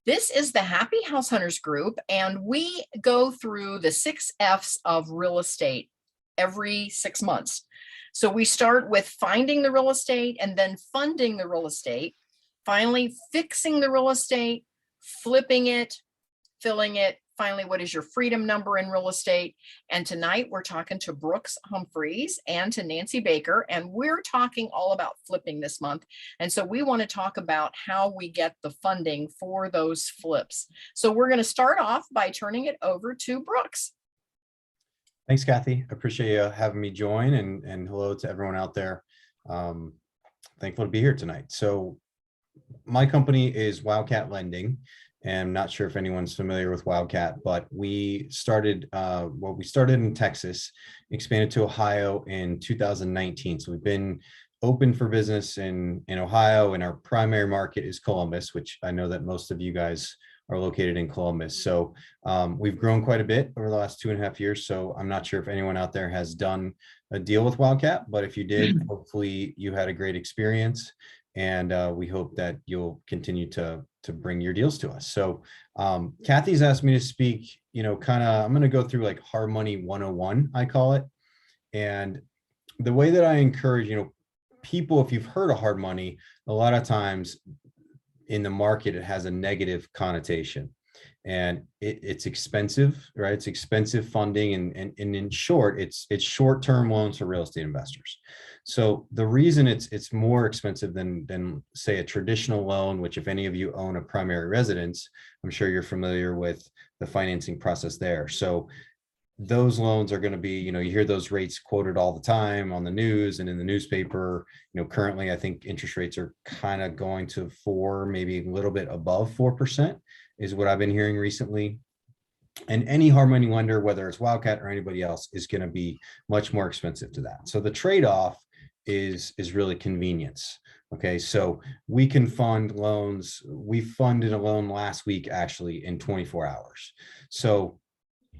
This is the Happy House Hunters group, and we go through the 6 F's of real estate every 6 months. So we start with finding the real estate and then funding the real estate, finally fixing the real estate, flipping it, filling it. Finally, what is your freedom number in real estate? And tonight we're talking to Brooks Humphreys and to Nancy Baker, and we're talking all about flipping this month. And so we want to talk about how we get the funding for those flips. So we're going to start off by turning it over to Brooks. Thanks, Kathy. I appreciate you having me join, and hello to everyone out there. Thankful to be here tonight. So my company is Wildcat Lending, and I'm not sure if anyone's familiar with Wildcat, but we started in Texas, expanded to Ohio in 2019. So we've been open for business in Ohio, and our primary market is Columbus, which I know that most of you guys are located in Columbus. So we've grown quite a bit over the last 2.5 years. So I'm not sure if anyone out there has done a deal with Wildcat, but if you did, hopefully you had a great experience. And we hope that you'll continue to bring your deals to us. So Kathy's asked me to speak, I'm going to go through like hard money 101, I call it. And the way that I encourage, people, if you've heard of hard money, a lot of times in the market, it has a negative connotation, and it's expensive, right? It's expensive funding. And in short, it's short-term loans for real estate investors. So the reason it's more expensive than say a traditional loan, which if any of you own a primary residence, I'm sure you're familiar with the financing process there. So those loans are going to be, you hear those rates quoted all the time on the news and in the newspaper. Currently, I think interest rates are kind of going to 4, maybe a little bit above 4% is what I've been hearing recently. And any hard money lender, whether it's Wildcat or anybody else, is going to be much more expensive to that. So the trade-off is really convenience. Okay, so we can fund loans. We funded a loan last week, actually, in 24 hours. So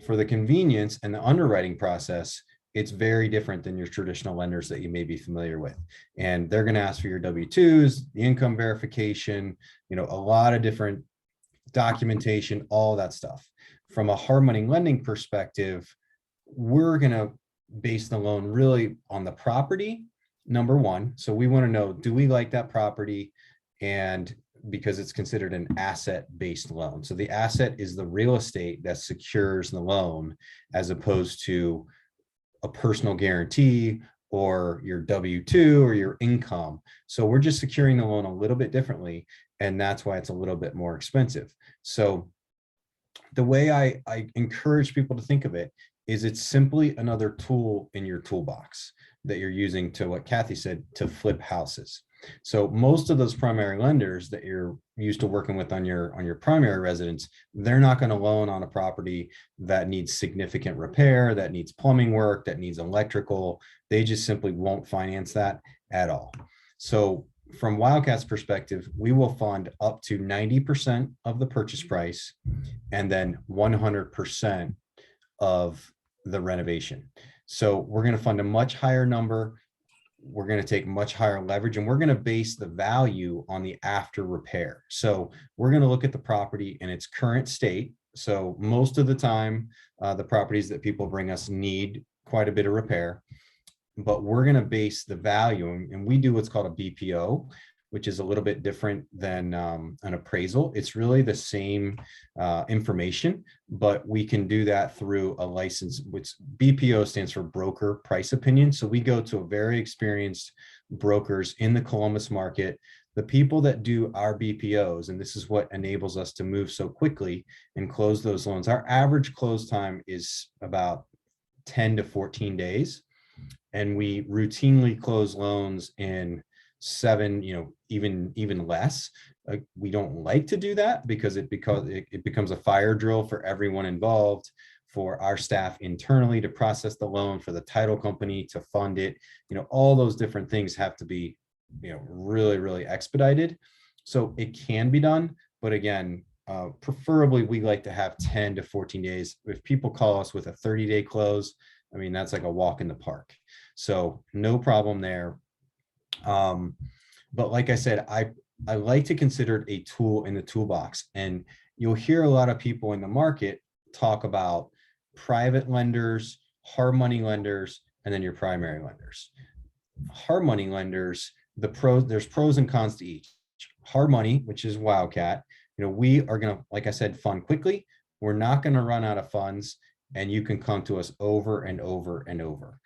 for the convenience and the underwriting process, it's very different than your traditional lenders that you may be familiar with. And they're going to ask for your W-2s, the income verification, a lot of different documentation, all that stuff. From a hard money lending perspective, we're going to base the loan really on the property, number one. So we want to know, do we like that property? And because it's considered an asset-based loan. So the asset is the real estate that secures the loan, as opposed to a personal guarantee or your W-2 or your income. So we're just securing the loan a little bit differently, and that's why it's a little bit more expensive. So the way I encourage people to think of it is it's simply another tool in your toolbox that you're using to, what Kathy said, to flip houses. So most of those primary lenders that you're used to working with on your primary residence, they're not going to loan on a property that needs significant repair, that needs plumbing work, that needs electrical. They just simply won't finance that at all. So from Wildcat's perspective, we will fund up to 90% of the purchase price and then 100% of the renovation. So we're going to fund a much higher number. We're going to take much higher leverage, and we're going to base the value on the after repair. So we're going to look at the property in its current state. So most of the time, the properties that people bring us need quite a bit of repair, but we're going to base the value, and we do what's called a BPO, which is a little bit different than an appraisal. It's really the same information, but we can do that through a license, which BPO stands for broker price opinion. So we go to a very experienced brokers in the Columbus market, the people that do our BPOs, and this is what enables us to move so quickly and close those loans. Our average close time is about 10 to 14 days. And we routinely close loans in 7, even less. We don't like to do that because it becomes a fire drill for everyone involved, for our staff internally to process the loan, for the title company to fund it. All those different things have to be, really, really expedited. So it can be done, but again, preferably we like to have 10 to 14 days. If people call us with a 30-day close, that's like a walk in the park. So no problem there. But like I said, I like to consider it a tool in the toolbox. And you'll hear a lot of people in the market talk about private lenders, hard money lenders, and then your primary lenders. Hard money lenders, there's pros and cons to each. Hard money, which is Wildcat, we are going to, like I said, fund quickly. We're not going to run out of funds, and you can come to us over and over and over.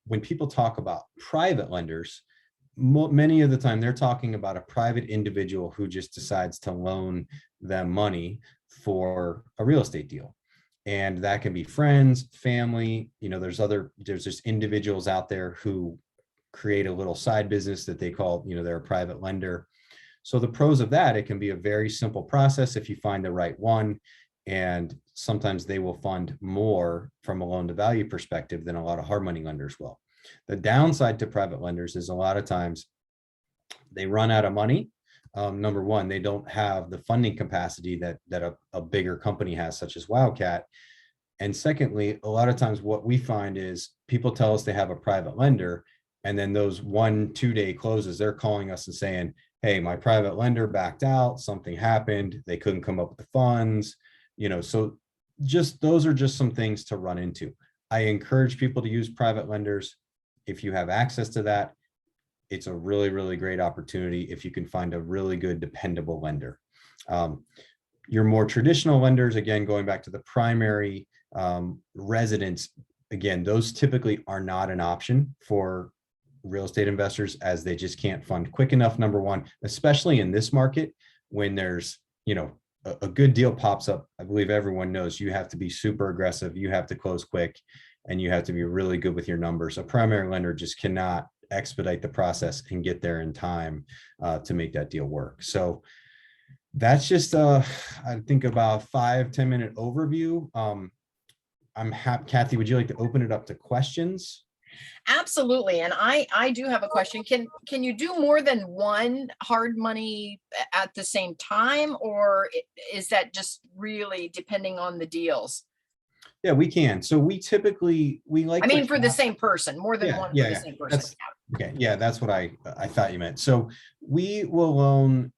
When people talk about private lenders, many of the time they're talking about a private individual who just decides to loan them money for a real estate deal. And that can be friends, family, there's just individuals out there who create a little side business that they call, they're a private lender. So the pros of that, it can be a very simple process if you find the right one. And sometimes they will fund more from a loan to value perspective than a lot of hard money lenders will. The downside to private lenders is a lot of times they run out of money. Number one, they don't have the funding capacity that a bigger company has, such as Wildcat. And secondly, a lot of times what we find is people tell us they have a private lender, and then those 1-2 day closes, they're calling us and saying, hey, my private lender backed out, something happened, they couldn't come up with the funds, so just those are just some things to run into. I encourage people to use private lenders. If you have access to that, it's a really, really great opportunity if you can find a really good, dependable lender. Your more traditional lenders, again, going back to the primary residents, again, those typically are not an option for real estate investors, as they just can't fund quick enough, number one, especially in this market when there's, a good deal pops up. I believe everyone knows you have to be super aggressive, you have to close quick, and you have to be really good with your numbers. A primary lender just cannot expedite the process and get there in time to make that deal work. So that's just I think about 5-10 minute overview. I'm happy. Kathy, would you like to open it up to questions? Absolutely. And I do have a question. Can you do more than one hard money at the same time, or is that just really depending on the deals? Yeah, we can. So we typically, we like I to mean, for the cap- same person, more than Yeah, one yeah, for the yeah. same person. That's okay. Yeah, that's what I thought you meant. So we will loan,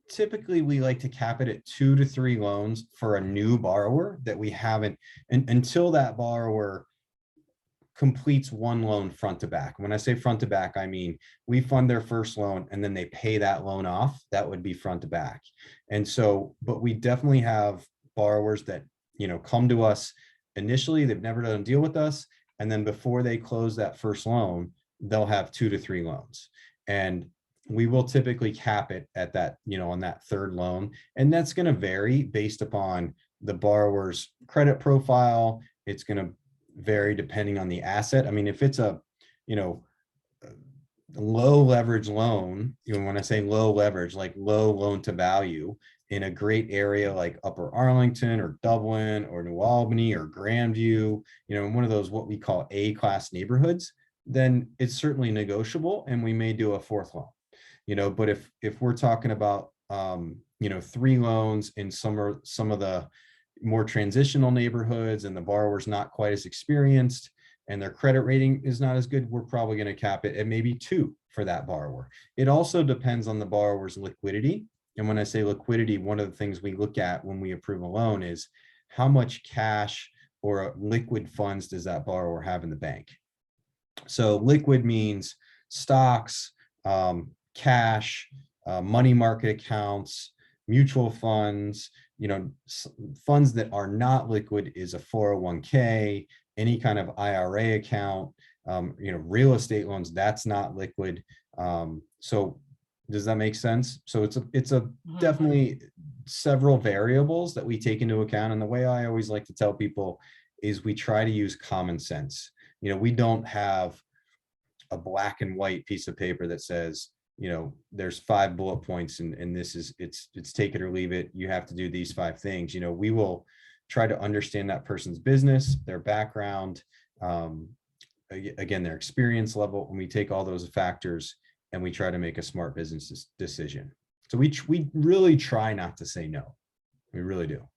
typically we like to cap it at 2 to 3 loans for a new borrower that we haven't, and until that borrower completes one loan front to back. When I say front to back, I mean we fund their first loan and then they pay that loan off. That would be front to back. And so, but we definitely have borrowers that, come to us initially, they've never done a deal with us. And then before they close that first loan, they'll have 2 to 3 loans. And we will typically cap it at that, on that third loan. And that's going to vary based upon the borrower's credit profile. It's going to vary depending on the asset. I mean, if it's a, low leverage loan, when I say low leverage, like low loan to value in a great area like Upper Arlington or Dublin or New Albany or Grandview, in one of those what we call A-class neighborhoods, then it's certainly negotiable and we may do a fourth loan. But if we're talking about 3 loans in some of the more transitional neighborhoods and the borrower's not quite as experienced and their credit rating is not as good, we're probably going to cap it at maybe 2 for that borrower. It also depends on the borrower's liquidity. And when I say liquidity, one of the things we look at when we approve a loan is how much cash or liquid funds does that borrower have in the bank. So liquid means stocks, cash, money market accounts, mutual funds, funds that are not liquid is a 401k, any kind of IRA account, real estate loans, that's not liquid. So does that make sense? So it's a definitely several variables that we take into account. And the way I always like to tell people is we try to use common sense. We don't have a black and white piece of paper that says, there's 5 bullet points and this is, it's take it or leave it. You have to do these 5 things. We will try to understand that person's business, their background, again, their experience level. When we take all those factors and we try to make a smart business decision. So we really try not to say no. We really do.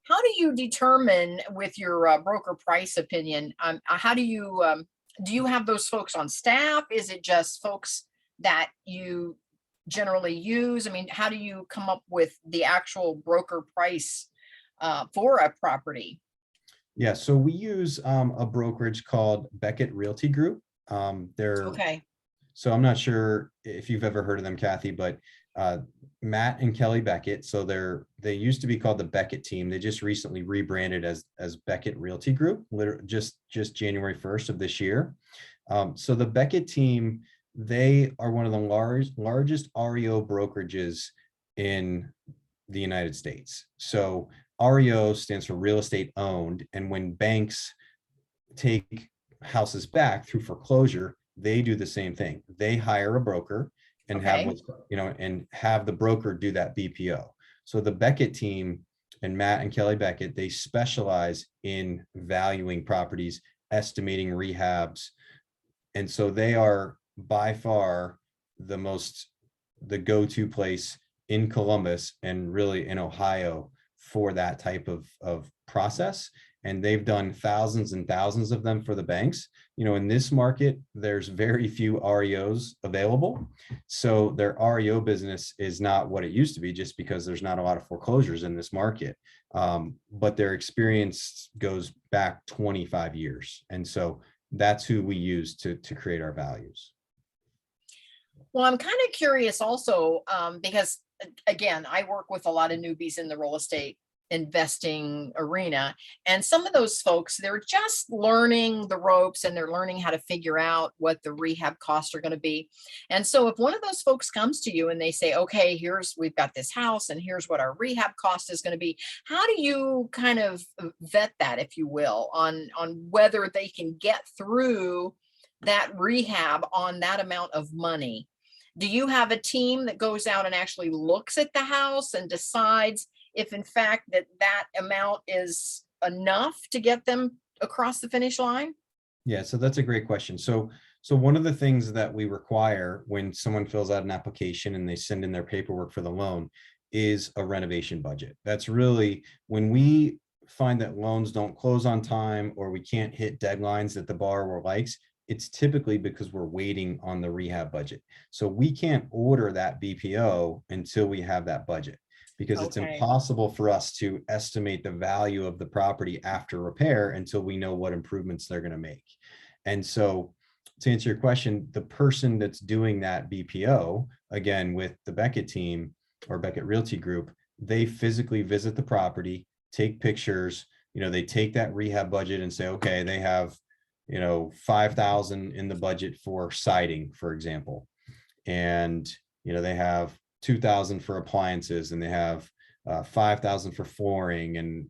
How do you determine with your broker price opinion? How do you have those folks on staff? Is it just folks that you generally use? I mean, how do you come up with the actual broker price for a property? Yeah, so we use a brokerage called Beckett Realty Group. They're Okay. So I'm not sure if you've ever heard of them, Kathy, but uh, Matt and Kelly Beckett. So they used to be called the Beckett team. They just recently rebranded as Beckett Realty Group, just January 1st of this year. So the Beckett team, they are one of the largest REO brokerages in the United States. So REO stands for real estate owned, and when banks take houses back through foreclosure, they do the same thing. They hire a broker and have Okay. what's, and have the broker do that BPO. So the Beckett team and Matt and Kelly Beckett, they specialize in valuing properties, estimating rehabs. And so they are by far the go-to place in Columbus and really in Ohio for that type of process. And they've done thousands and thousands of them for the banks. In this market, there's very few REOs available. So their REO business is not what it used to be, just because there's not a lot of foreclosures in this market. But their experience goes back 25 years. And so that's who we use to create our values. Well, I'm kind of curious also, because again, I work with a lot of newbies in the real estate investing arena. And some of those folks, they're just learning the ropes and they're learning how to figure out what the rehab costs are going to be. And so if one of those folks comes to you and they say, okay, we've got this house and here's what our rehab cost is going to be, how do you kind of vet that, if you will, on whether they can get through that rehab on that amount of money? Do you have a team that goes out and actually looks at the house and decides if in fact that amount is enough to get them across the finish line? Yeah, so that's a great question. So one of the things that we require when someone fills out an application and they send in their paperwork for the loan is a renovation budget. That's really when we find that loans don't close on time or we can't hit deadlines that the borrower likes, it's typically because we're waiting on the rehab budget. So we can't order that BPO until we have that budget, because it's Okay. impossible for us to estimate the value of the property after repair until we know what improvements they're going to make. And so to answer your question, the person that's doing that BPO, again, with the Beckett team or Beckett Realty Group, they physically visit the property, take pictures, they take that rehab budget and say, okay, they have 5,000 in the budget for siding, for example. And, they have 2,000 for appliances and they have 5,000 for flooring and,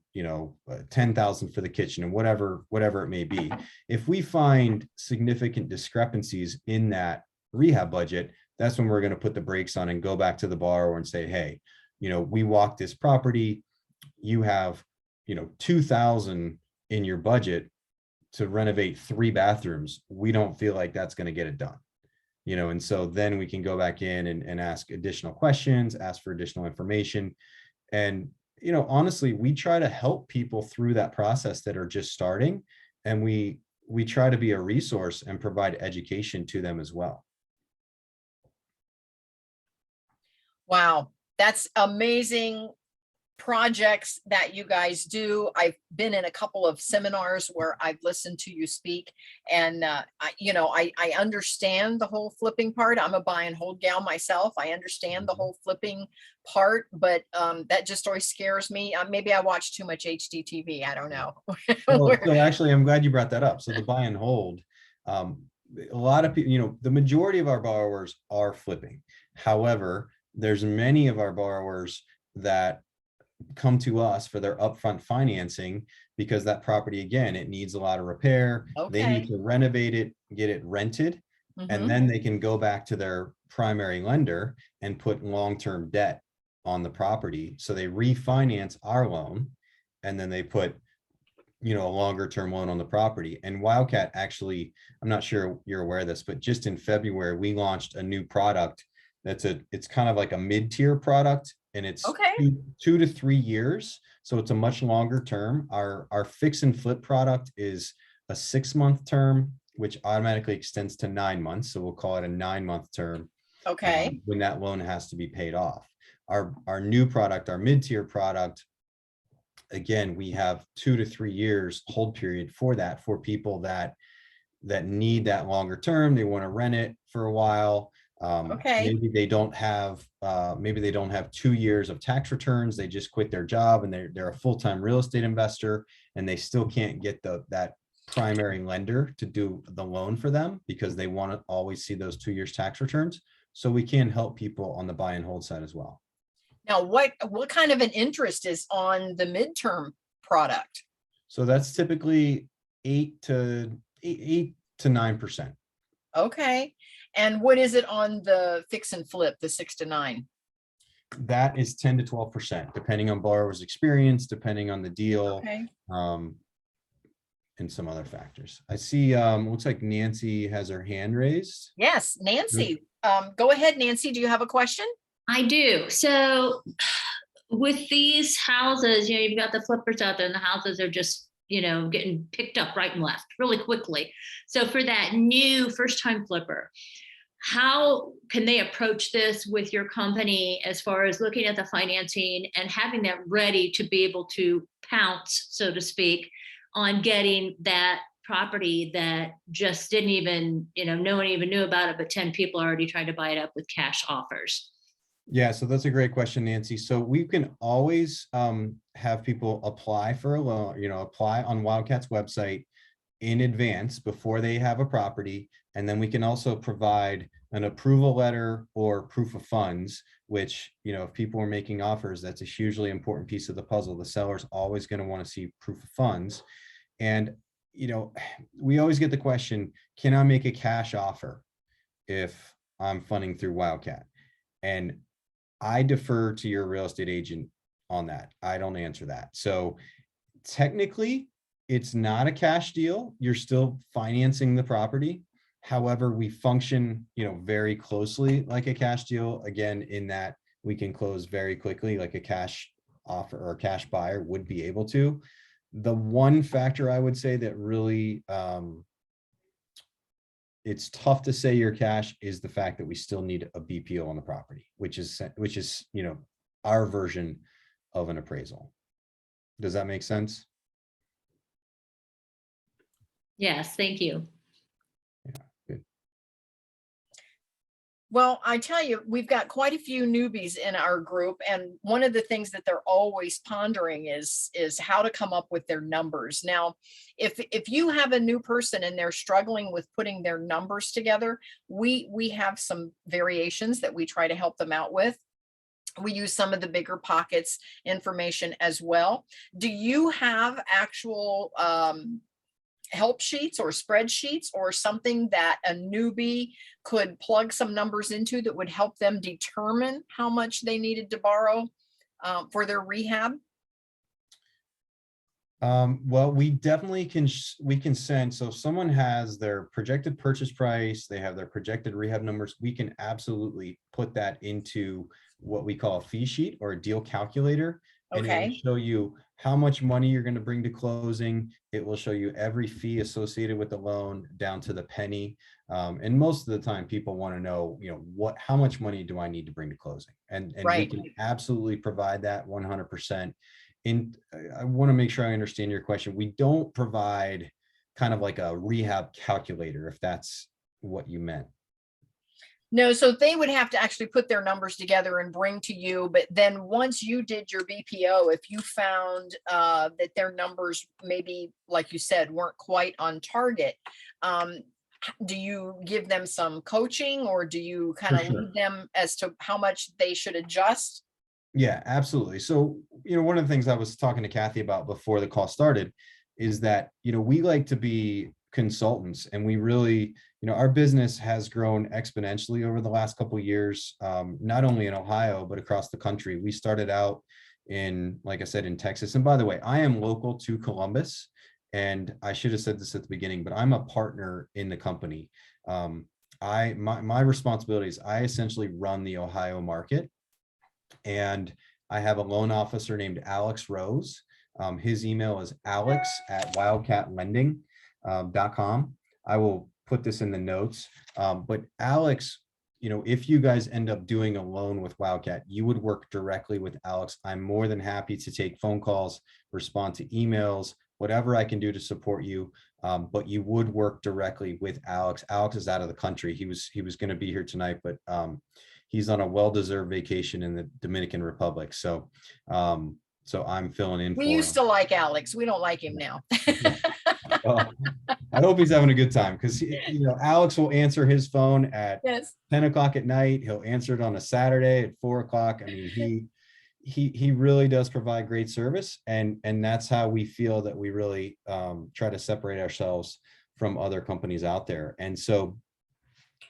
10,000 for the kitchen and whatever it may be. If we find significant discrepancies in that rehab budget, that's when we're going to put the brakes on and go back to the borrower and say, hey, we walked this property. You have, 2,000 in your budget to renovate 3 bathrooms. We don't feel like that's going to get it done. And so then we can go back in and ask additional questions, ask for additional information. And, honestly, we try to help people through that process that are just starting. And we try to be a resource and provide education to them as well. Wow, that's amazing projects that you guys do. I've been in a couple of seminars where I've listened to you speak, and I understand the whole flipping part. I'm a buy and hold gal myself. I understand the whole flipping part, but that just always scares me. Maybe I watch too much HDTV. I don't know. Well, so actually, I'm glad you brought that up. So the buy and hold, a lot of people, the majority of our borrowers are flipping. However, there's many of our borrowers that come to us for their upfront financing because that property, again, it needs a lot of repair. They need Okay. to renovate it, get it rented, and Hmm. then they can go back to their primary lender and put long-term debt on the property. So they refinance our loan and then they put a longer term loan on the property. And Wildcat actually, I'm not sure you're aware of this, but just in February, we launched a new product it's kind of like a mid-tier product, and it's Okay. 2 to 3 years. So it's a much longer term. Our fix and flip product is a 6-month term, which automatically extends to 9 months. So we'll call it a 9-month term. Okay. when that loan has to be paid off. Our new product, our mid-tier product, again, we have 2 to 3 years hold period for that, for people that need that longer term. They want to rent it for a while. Okay. Maybe they don't have 2 years of tax returns. They just quit their job and they're a full-time real estate investor, and they still can't get that primary lender to do the loan for them because they want to always see those 2 years tax returns. So we can help people on the buy and hold side as well. Now, what kind of an interest is on the midterm product? So that's typically 8 to 9%. Okay. And what is it on the fix and flip, the 6 to 9? That is 10 to 12%, depending on borrower's experience, depending on the deal, Okay. and some other factors. I see, looks like Nancy has her hand raised. Yes, Nancy. Go ahead, Nancy. Do you have a question? I do. So with these houses, you've got the flippers out there and the houses are just, getting picked up right and left really quickly. So for that new first time flipper, how can they approach this with your company as far as looking at the financing and having that ready to be able to pounce, so to speak, on getting that property that just didn't even, no one even knew about it, but 10 people are already trying to buy it up with cash offers? Yeah, so that's a great question, Nancy. So we can always have people apply for a loan, apply on Wildcat's website in advance before they have a property. And then we can also provide an approval letter or proof of funds, which, if people are making offers, that's a hugely important piece of the puzzle. The seller's always going to want to see proof of funds. And, we always get the question, can I make a cash offer if I'm funding through Wildcat? And I defer to your real estate agent on that. I don't answer that. So technically, it's not a cash deal. You're still financing the property. However, we function, very closely like a cash deal, again, in that we can close very quickly like a cash offer or a cash buyer would be able to. The one factor I would say that really it's tough to say your cash is the fact that we still need a BPO on the property, which is, our version of an appraisal. Does that make sense? Yes, thank you. Yeah, good. Well, I tell you, we've got quite a few newbies in our group, and one of the things that they're always pondering is how to come up with their numbers. Now, if you have a new person and they're struggling with putting their numbers together, we have some variations that we try to help them out with. We use some of the bigger pockets information as well. Do you have actual help sheets or spreadsheets or something that a newbie could plug some numbers into that would help them determine how much they needed to borrow for their rehab? Well, we definitely we can send, so if someone has their projected purchase price, they have their projected rehab numbers, we can absolutely put that into what we call a fee sheet or a deal calculator. And it will Okay, show you how much money you're going to bring to closing. It will show you every fee associated with the loan down to the penny. And most of the time people want to know, how much money do I need to bring to closing? And we right. can absolutely provide that 100%. And I want to make sure I understand your question. We don't provide kind of like a rehab calculator, if that's what you meant. No, so they would have to actually put their numbers together and bring to you. But then once you did your BPO, if you found that their numbers maybe, like you said, weren't quite on target, do you give them some coaching or do you kind of lead them as to how much they should adjust? Yeah, absolutely. So, one of the things I was talking to Kathy about before the call started is that, we like to be consultants, and we really, our business has grown exponentially over the last couple of years, not only in Ohio, but across the country. We started out in, like I said, in Texas. And by the way, I am local to Columbus, and I should have said this at the beginning, but I'm a partner in the company. My responsibility is I essentially run the Ohio market. And I have a loan officer named Alex Rose. His email is alex@wildcatlending.com. I will put this in the notes. But Alex, if you guys end up doing a loan with Wildcat, you would work directly with Alex. I'm more than happy to take phone calls, respond to emails, whatever I can do to support you. But you would work directly with Alex. Alex is out of the country. He was going to be here tonight, but he's on a well-deserved vacation in the Dominican Republic. So I'm filling in We for used him. to like Alex. We don't like him now. Well, I hope he's having a good time, because Alex will answer his phone at Yes. 10 o'clock at night. He'll answer it on a Saturday at 4 o'clock. I mean, he really does provide great service, and that's how we feel that we really try to separate ourselves from other companies out there. And so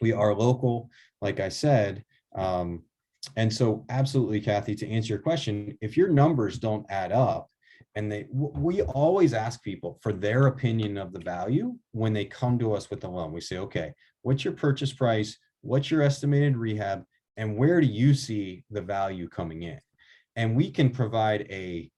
we are local, like I said. And so absolutely, Kathy, to answer your question, if your numbers don't add up, and we always ask people for their opinion of the value when they come to us with the loan. We say, okay, what's your purchase price? What's your estimated rehab? And where do you see the value coming in? And we can provide a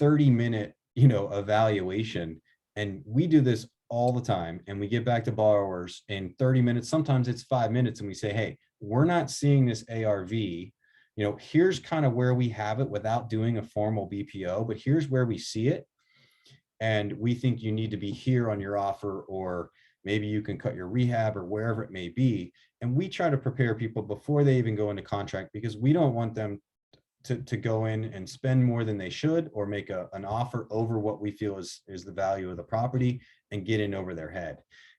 30-minute, evaluation. And we do this all the time. And we get back to borrowers in 30 minutes. Sometimes it's 5 minutes. And we say, hey, we're not seeing this ARV. Here's kind of where we have it without doing a formal BPO, but here's where we see it. And we think you need to be here on your offer, or maybe you can cut your rehab, or wherever it may be. And we try to prepare people before they even go into contract, because we don't want them to go in and spend more than they should, or make an offer over what we feel is the value of the property and get in over their head.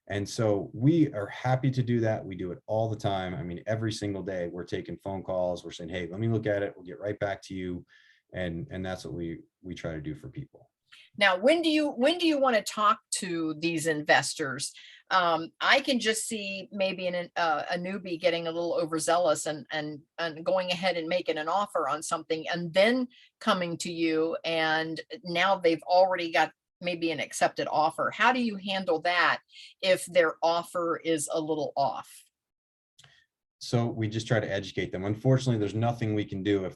And so we are happy to do that. We do it all the time. I mean, every single day we're taking phone calls. We're saying, hey, let me look at it. We'll get right back to you. And that's what we try to do for people. Now, when do you want to talk to these investors? I can just see maybe a newbie getting a little overzealous and going ahead and making an offer on something, and then coming to you, and now they've already got maybe an accepted offer. How do you handle that if their offer is a little off? So we just try to educate them. Unfortunately, there's nothing we can do. If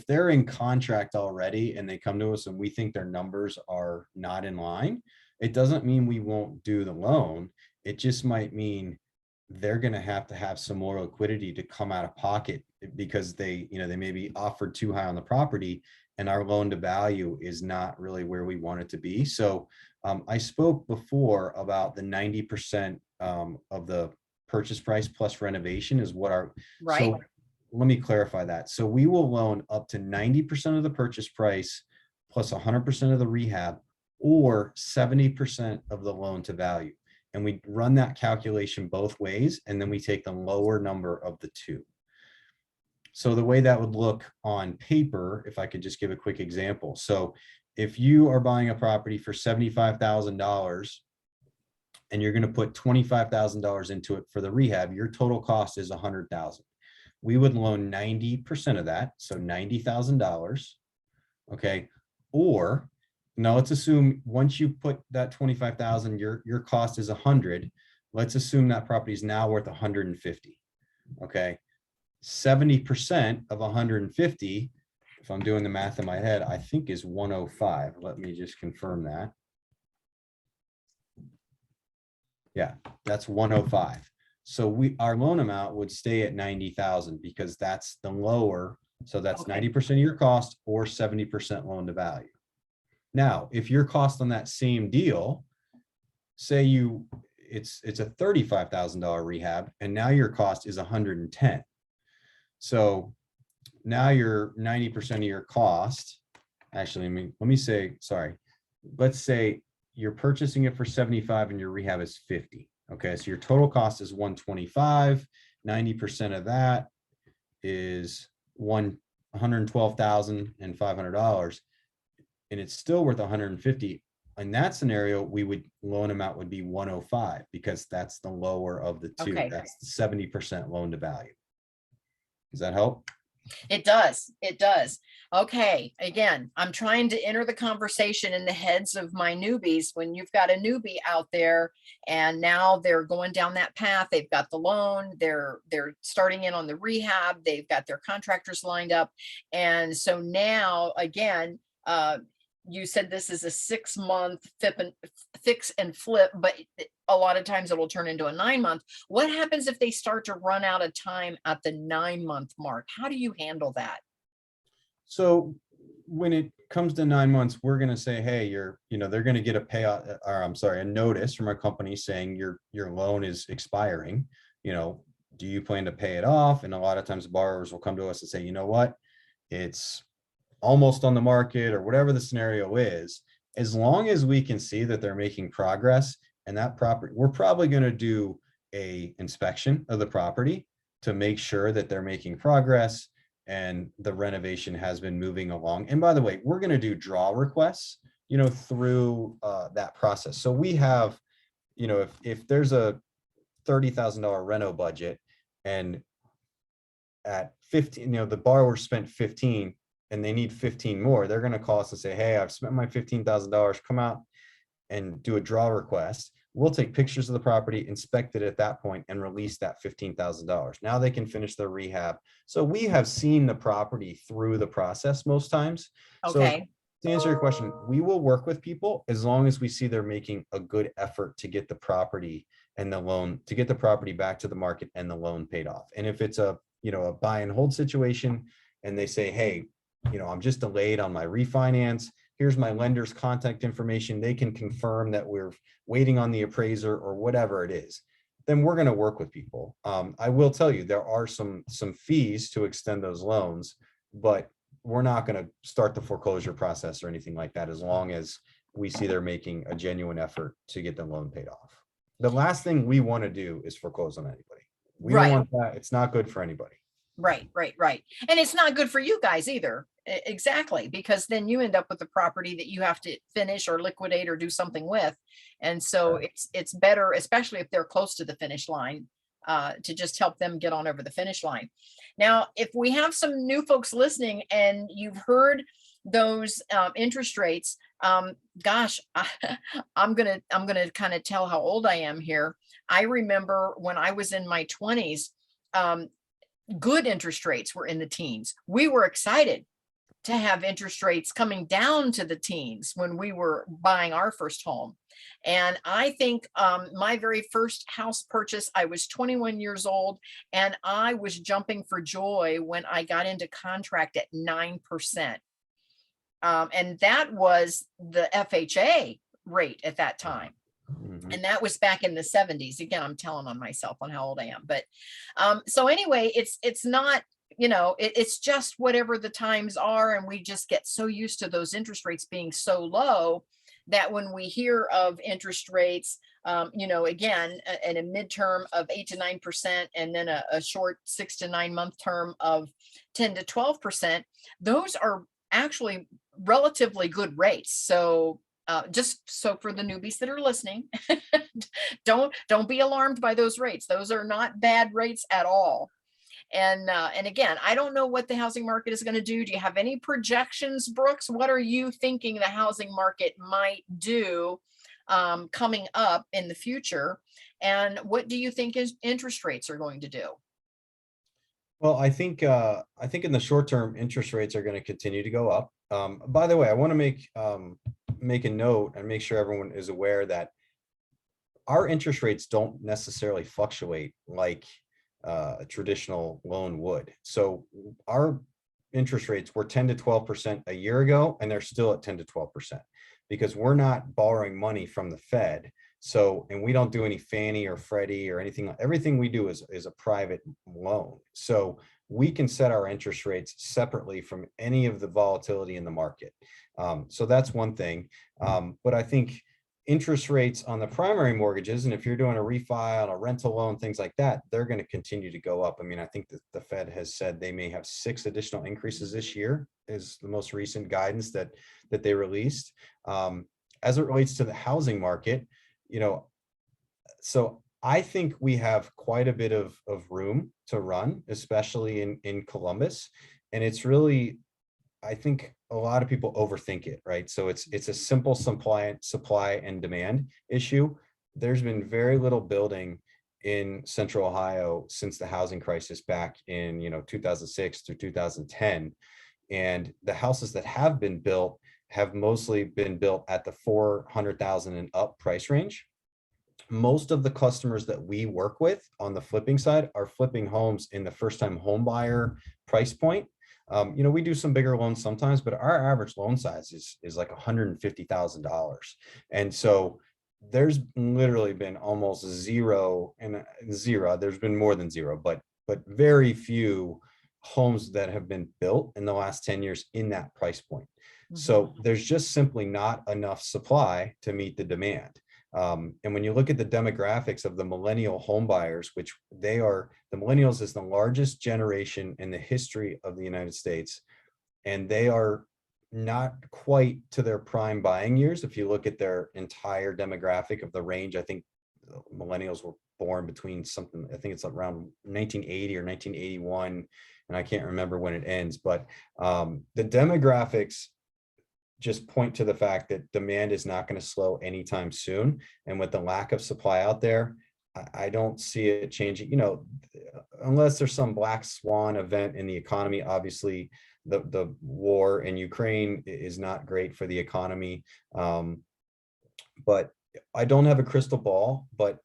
they're in contract already and they come to us and we think their numbers are not in line, it doesn't mean we won't do the loan. It just might mean they're going to have some more liquidity to come out of pocket, because they may be offered too high on the property, and our loan to value is not really where we want it to be. So I spoke before about the 90% of the purchase price plus renovation is what our, Right. So let me clarify that. So we will loan up to 90% of the purchase price plus 100% of the rehab, or 70% of the loan to value. And we run that calculation both ways, and then we take the lower number of the two. So the way that would look on paper, if I could just give a quick example. So if you are buying a property for $75,000 and you're going to put $25,000 into it for the rehab, your total cost is $100,000. We would loan 90% of that, so $90,000. Okay. Or now let's assume once you put that $25,000, your cost is 100. Let's assume that property is now worth 150. Okay. 70% of 150, if I'm doing the math in my head, I think is 105. Let me just confirm that. Yeah, that's 105. So our loan amount would stay at 90,000, because that's the lower. So that's 90% of your cost, or 70% loan to value. Now, if your cost on that same deal, say it's a $35,000 rehab, and now your cost is 110. So now your 90% of your cost, actually, let me say, sorry, let's say you're purchasing it for 75 and your rehab is 50. Okay, so your total cost is 125. 90% of that is $112,500, and it's still worth 150. In that scenario, loan amount would be 105, because that's the lower of the two. Okay. That's the 70% loan to value. Does that help? It does. It does. Okay. Again, I'm trying to enter the conversation in the heads of my newbies. When you've got a newbie out there and now they're going down that path, they've got the loan, they're starting in on the rehab, they've got their contractors lined up. And so now again, you said this is a 6-month fix and flip, but a lot of times it'll turn into a 9-month. What happens if they start to run out of time at the 9-month mark? How do you handle that? So when it comes to 9 months, we're going to say, hey, they're going to get a payout, or I'm sorry, a notice from our company saying your loan is expiring. Do you plan to pay it off? And a lot of times borrowers will come to us and say, you know what, it's almost on the market, or whatever the scenario is. As long as we can see that they're making progress and that property, we're probably going to do a inspection of the property to make sure that they're making progress and the renovation has been moving along. And by the way, we're going to do draw requests, through that process. So we have, if there's a $30,000 reno budget, and at 15, the borrower spent 15 and they need 15 more, they're going to call us and say, hey, I've spent my $15,000, come out and do a draw request. We'll take pictures of the property, inspect it at that point, and release that $15,000. Now they can finish their rehab. So we have seen the property through the process most times. Okay. So to answer your question, we will work with people as long as we see they're making a good effort to get the property and the loan, to get the property back to the market and the loan paid off. And if it's a buy and hold situation and they say, hey, I'm just delayed on my refinance, here's my lender's contact information, they can confirm that we're waiting on the appraiser or whatever it is, then we're going to work with people. I will tell you, there are some fees to extend those loans, but we're not going to start the foreclosure process or anything like that as long as we see they're making a genuine effort to get the loan paid off. The last thing we want to do is foreclose on anybody. We don't want that. It's not good for anybody. Right. And it's not good for you guys either. Exactly, because then you end up with a property that you have to finish or liquidate or do something with. And so it's better, especially if they're close to the finish line, to just help them get on over the finish line. Now, if we have some new folks listening and you've heard those interest rates, gosh, I'm gonna kind of tell how old I am here. I remember when I was in my 20s, good interest rates were in the teens. We were excited to have interest rates coming down to the teens when we were buying our first home. And I think my very first house purchase, I was 21 years old, and I was jumping for joy when I got into contract at 9%. And that was the FHA rate at that time. And that was back in the 70s. Again, I'm telling on myself on how old I am. But so anyway, it's not, it's just whatever the times are. And we just get so used to those interest rates being so low that when we hear of interest rates, again, in a midterm of 8 to 9%, and then a short 6 to 9 month term of 10 to 12%, those are actually relatively good rates. So just so for the newbies that are listening, don't be alarmed by those rates. Those are not bad rates at all. And again, I don't know what the housing market is going to do. Do you have any projections, Brooks? What are you thinking the housing market might do coming up in the future? And what do you think interest rates are going to do? Well, I think in the short term, interest rates are going to continue to go up. By the way, I want to make a note and make sure everyone is aware that our interest rates don't necessarily fluctuate like a traditional loan would. So our interest rates were 10 to 12% a year ago, and they're still at 10 to 12% because we're not borrowing money from the Fed. So, and we don't do any Fannie or Freddie or anything. Everything we do is a private loan. So we can set our interest rates separately from any of the volatility in the market. So that's one thing. But I think interest rates on the primary mortgages, and if you're doing a refi on a rental loan, things like that, they're going to continue to go up. I mean, I think that the Fed has said they may have 6 additional increases this year is the most recent guidance that they released. As it relates to the housing market, so I think we have quite a bit of room to run, especially in Columbus. And it's really, I think a lot of people overthink it, right? So it's a simple supply and demand issue. There's been very little building in Central Ohio since the housing crisis back in 2006 through 2010. And the houses that have been built have mostly been built at the 400,000 and up price range. Most of the customers that we work with on the flipping side are flipping homes in the first time home buyer price point. We do some bigger loans sometimes, but our average loan size is like $150,000. And so there's literally been almost zero. There's been more than zero, but very few homes that have been built in the last 10 years in that price point. So there's just simply not enough supply to meet the demand. And when you look at the demographics of the millennial home buyers, which the millennials is the largest generation in the history of the United States, and they are not quite to their prime buying years. If you look at their entire demographic of the range, I think millennials were born between I think it's around 1980 or 1981, and I can't remember when it ends, but the demographics just point to the fact that demand is not going to slow anytime soon. And with the lack of supply out there, I don't see it changing, unless there's some black swan event in the economy. Obviously, the war in Ukraine is not great for the economy. But I don't have a crystal ball, but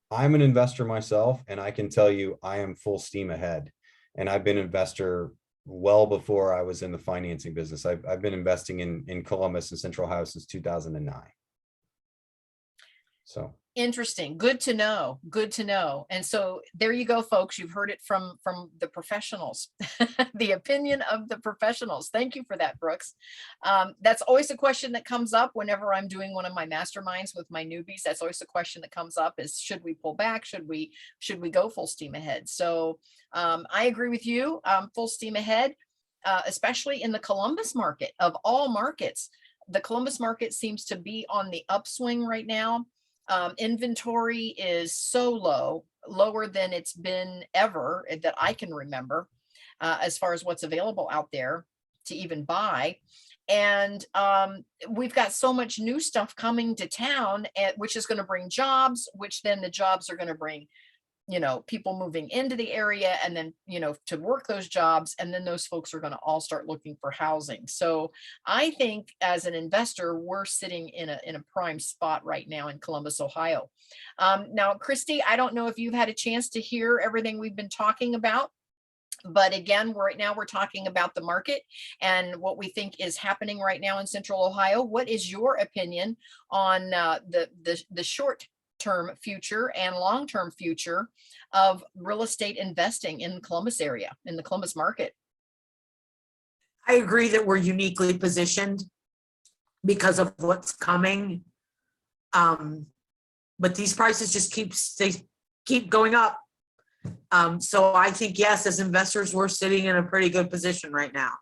I'm an investor myself, and I can tell you I am full steam ahead. And I've been an investor well before I was in the financing business. I've been investing in Columbus and Central Ohio since 2009. So interesting. Good to know. Good to know. And so there you go, folks. You've heard it from the professionals, the opinion of the professionals. Thank you for that, Brooks. That's always a question that comes up whenever I'm doing one of my masterminds with my newbies. That's always a question that comes up is, should we pull back? Should we go full steam ahead? So I agree with you, full steam ahead, especially in the Columbus market. Of all markets, the Columbus market seems to be on the upswing right now. Inventory is so low, lower than it's been ever that I can remember, as far as what's available out there to even buy. And we've got so much new stuff coming to town, which is going to bring jobs, which then the jobs are going to bring, people moving into the area, and then, to work those jobs. And then those folks are going to all start looking for housing. So I think as an investor, we're sitting in a prime spot right now in Columbus, Ohio. Now, Christy, I don't know if you've had a chance to hear everything we've been talking about. But again, right now we're talking about the market and what we think is happening right now in Central Ohio. What is your opinion on the short-term future and long-term future of real estate investing in the Columbus area, in the Columbus market? I agree that we're uniquely positioned because of what's coming. But these prices just keep going up. So I think, yes, as investors, we're sitting in a pretty good position right now.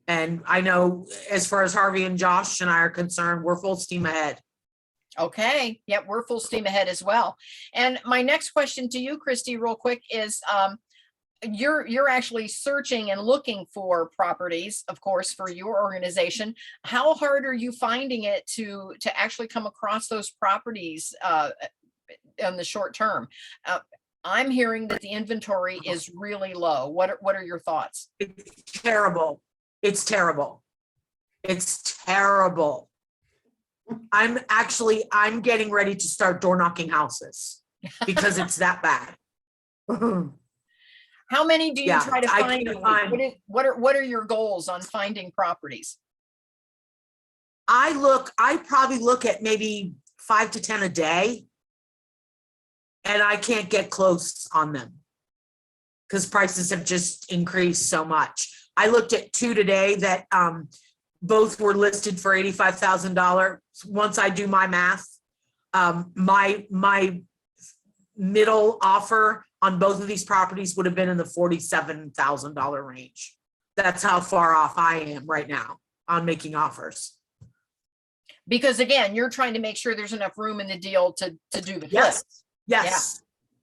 And I know as far as Harvey and Josh and I are concerned, we're full steam ahead. Okay. Yep. We're full steam ahead as well. And my next question to you, Christy, real quick is, you're actually searching and looking for properties, of course, for your organization. How hard are you finding it to actually come across those properties in the short term? I'm hearing that the inventory is really low. What are your thoughts? It's terrible. It's terrible. It's terrible. I'm getting ready to start door knocking houses because it's that bad. How many do you try to find? What are your goals on finding properties? I probably look at maybe 5 to 10 a day, and I can't get close on them because prices have just increased so much. I looked at 2 today that both were listed for $85,000. Once I do my math, my middle offer on both of these properties would have been in the $47,000 range. That's how far off I am right now on making offers. Because again, you're trying to make sure there's enough room in the deal to do the flip.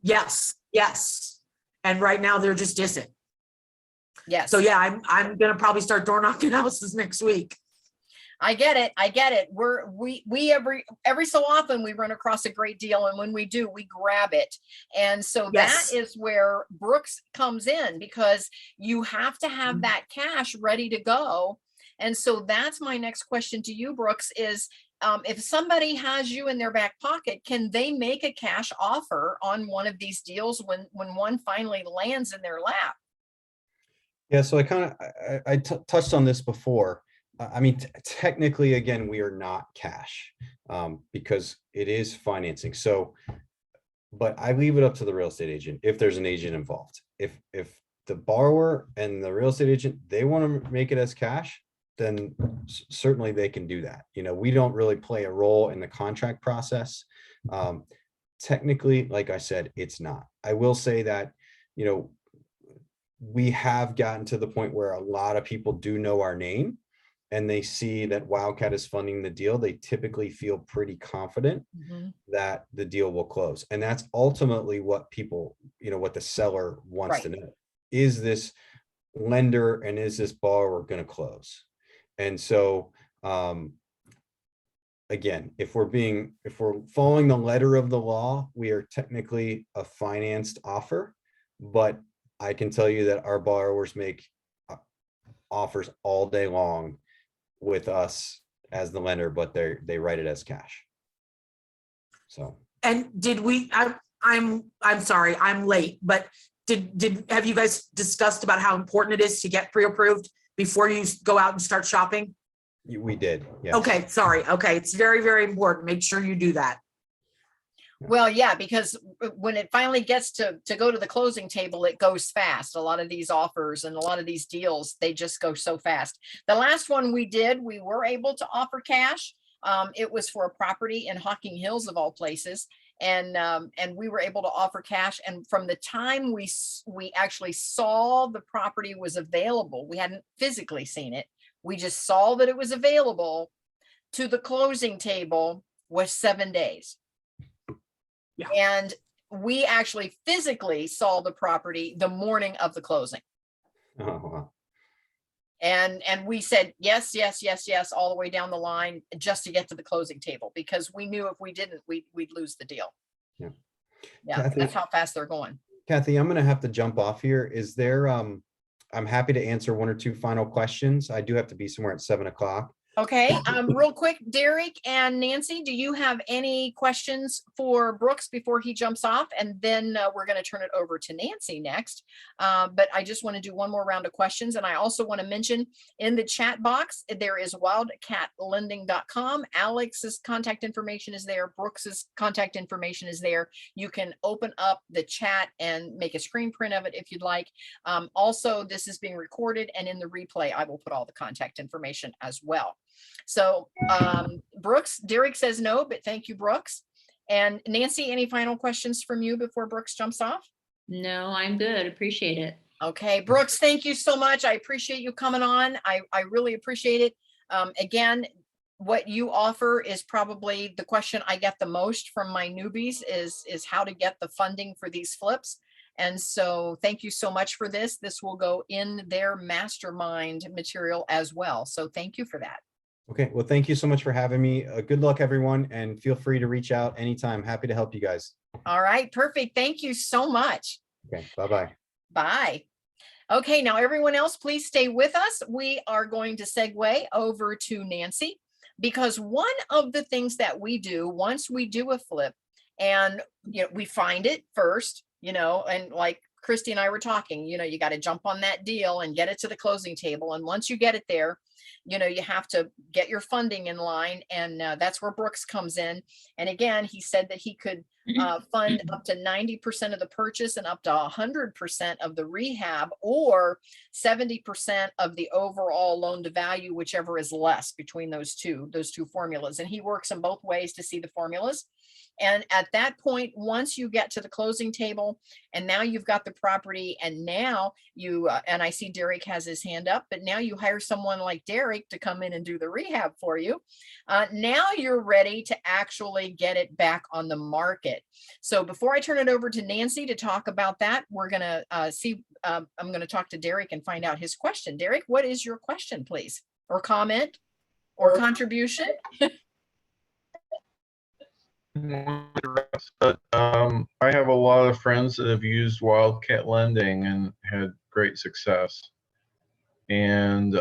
Yes. And right now there just isn't. Yes. So yeah, I'm gonna probably start door knocking houses next week. I get it. We every so often we run across a great deal, and when we do, we grab it. And so that is where Brooks comes in, because you have to have that cash ready to go. And so that's my next question to you, Brooks, is if somebody has you in their back pocket, can they make a cash offer on one of these deals when one finally lands in their lap? Yeah, so I touched on this before. I mean, technically, again, we are not cash because it is financing. So, but I leave it up to the real estate agent if there's an agent involved. If the borrower and the real estate agent, they want to make it as cash, then certainly they can do that. You know, we don't really play a role in the contract process. Technically, like I said, it's not. I will say that, you know, we have gotten to the point where a lot of people do know our name and they see that Wildcat is funding the deal. They typically feel pretty confident that the deal will close. And that's ultimately what people, you know, what the seller wants to know. Is this lender and is this borrower going to close? And so, again, if we're following the letter of the law, we are technically a financed offer, but I can tell you that our borrowers make offers all day long with us as the lender, but they write it as cash. So. And did we, I'm sorry, I'm late, but have you guys discussed about how important it is to get pre-approved before you go out and start shopping? We did. Yes. Okay, sorry. Okay, it's very, very important. Make sure you do that. Well, yeah, because when it finally gets to go to the closing table, it goes fast. A lot of these offers and a lot of these deals, they just go so fast. The last one we did, we were able to offer cash. It was for a property in Hocking Hills of all places. And we were able to offer cash. And from the time we actually saw the property was available, we hadn't physically seen it. We just saw that it was available to the closing table was 7 days. Yeah. And we actually physically saw the property the morning of the closing. Oh, wow. And we said, yes, yes, yes, yes, all the way down the line just to get to the closing table, because we knew if we didn't, we'd lose the deal. Yeah. Yeah, Kathy, that's how fast they're going. Kathy, I'm going to have to jump off here. Is there, I'm happy to answer one or two final questions. I do have to be somewhere at 7 o'clock. Okay, real quick, Derek and Nancy, do you have any questions for Brooks before he jumps off? And then we're going to turn it over to Nancy next. But I just want to do one more round of questions. And I also want to mention in the chat box, there is wildcatlending.com. Alex's contact information is there. Brooks's contact information is there. You can open up the chat and make a screen print of it if you'd like. Also, this is being recorded, and in the replay, I will put all the contact information as well. So Brooks, Derek says no, but thank you, Brooks. And Nancy, any final questions from you before Brooks jumps off? No, I'm good. Appreciate it. Okay, Brooks, thank you so much. I appreciate you coming on. I really appreciate it. Again, what you offer is probably the question I get the most from my newbies is how to get the funding for these flips. And so thank you so much for this. This will go in their mastermind material as well. So thank you for that. Okay, well, thank you so much for having me. Good luck, everyone, and feel free to reach out anytime. Happy to help you guys. All right, perfect. Thank you so much. Okay, bye-bye. Bye. Okay, now everyone else, please stay with us. We are going to segue over to Nancy, because one of the things that we do once we do a flip, and we find it first, and like Christy and I were talking, you got to jump on that deal and get it to the closing table. And once you get it there, you have to get your funding in line, and that's where Brooks comes in. And again, he said that he could fund up to 90% of the purchase and up to 100% of the rehab, or 70% of the overall loan to value, whichever is less between those two formulas. And he works in both ways to see the formulas. And at that point, once you get to the closing table, and now you've got the property, and now you, and I see Derek has his hand up, but now you hire someone like Derek to come in and do the rehab for you. Now you're ready to actually get it back on the market. So before I turn it over to Nancy to talk about that, we're going to I'm going to talk to Derek and find out his question. Derek, what is your question, please? Or comment or contribution? I have a lot of friends that have used Wildcat Lending and had great success. And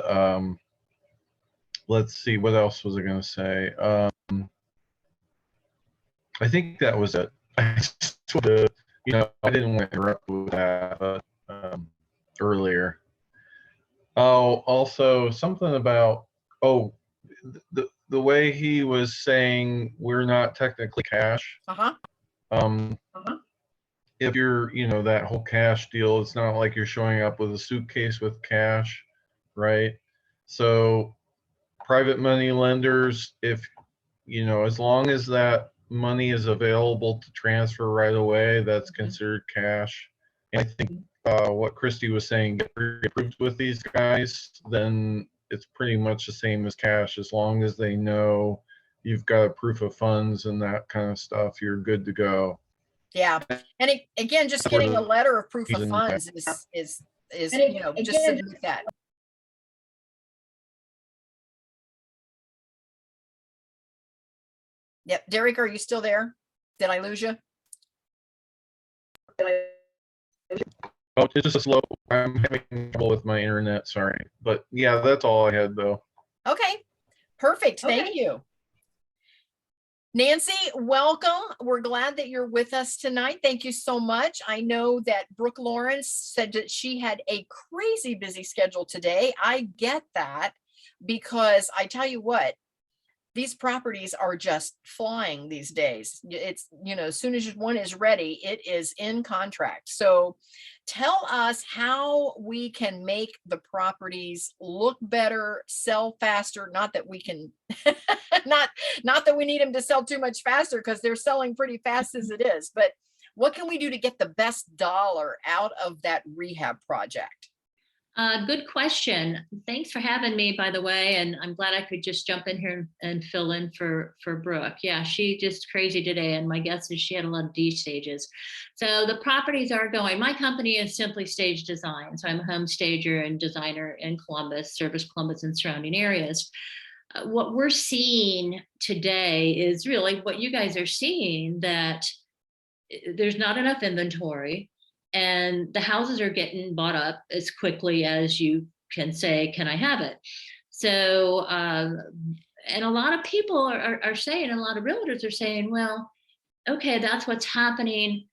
let's see, what else was I going to say? I think that was it. I just wanted to, I didn't want to interrupt with that, but earlier. Oh, also something about, the way he was saying we're not technically cash. Uh-huh. Um, if you're, that whole cash deal, it's not like you're showing up with a suitcase with cash, right? So private money lenders, if, as long as that money is available to transfer right away, that's considered cash. And I think what Christy was saying, get pre-approved with these guys, then it's pretty much the same as cash. As long as they know you've got a proof of funds and that kind of stuff, you're good to go. Yeah. And again, just getting a letter of proof of funds is just submit that. Yep. Derek, are you still there? Did I lose you? Oh, it's just a slow, I'm having trouble with my internet, sorry. But yeah, that's all I had though. Okay. Perfect. Thank you. Nancy, welcome. We're glad that you're with us tonight. Thank you so much. I know that Brooke Lawrence said that she had a crazy busy schedule today. I get that because I tell you what, these properties are just flying these days. It's, as soon as one is ready, it is in contract. So tell us how we can make the properties look better, sell faster. Not that we can, not that we need them to sell too much faster because they're selling pretty fast as it is, but what can we do to get the best dollar out of that rehab project? Good question. Thanks for having me, by the way. And I'm glad I could just jump in here and fill in for Brooke. Yeah, she just crazy today. And my guess is she had a lot of D stages. So the properties are going. My company is Simply Stage Design. So I'm a home stager and designer in Columbus, service Columbus and surrounding areas. What we're seeing today is really what you guys are seeing, that there's not enough inventory. And the houses are getting bought up as quickly as you can say, can I have it? So, and a lot of people are saying, a lot of realtors are saying, well, okay, that's what's happening.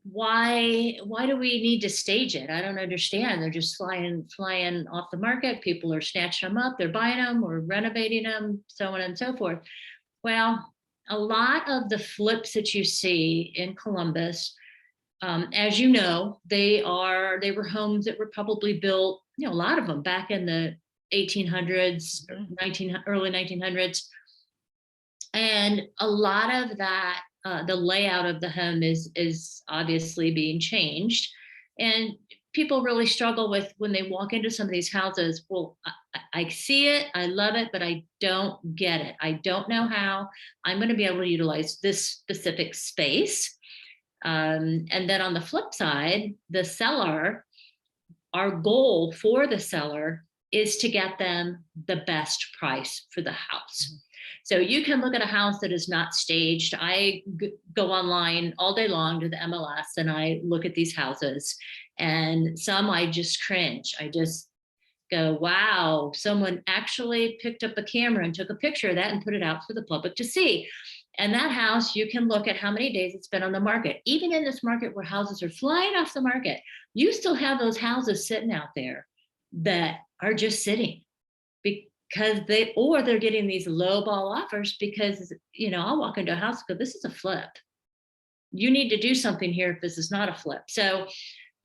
Why do we need to stage it? I don't understand. They're just flying off the market. People are snatching them up. They're buying them or renovating them, so on and so forth. Well, a lot of the flips that you see in Columbus, as you know, they were homes that were probably built, a lot of them back in the 1800s, early 1900s. And a lot of that, the layout of the home is obviously being changed. And people really struggle with when they walk into some of these houses. Well, I see it, I love it, but I don't get it. I don't know how I'm going to be able to utilize this specific space. And then on the flip side, the seller, our goal for the seller is to get them the best price for the house. So you can look at a house that is not staged. I go online all day long to the MLS and I look at these houses, and some I just cringe. I just go, wow, someone actually picked up a camera and took a picture of that and put it out for the public to see. And that house, you can look at how many days it's been on the market. Even in this market where houses are flying off the market, you still have those houses sitting out there that are just sitting because they're getting these low ball offers because, I'll walk into a house and go, this is a flip. You need to do something here if this is not a flip. So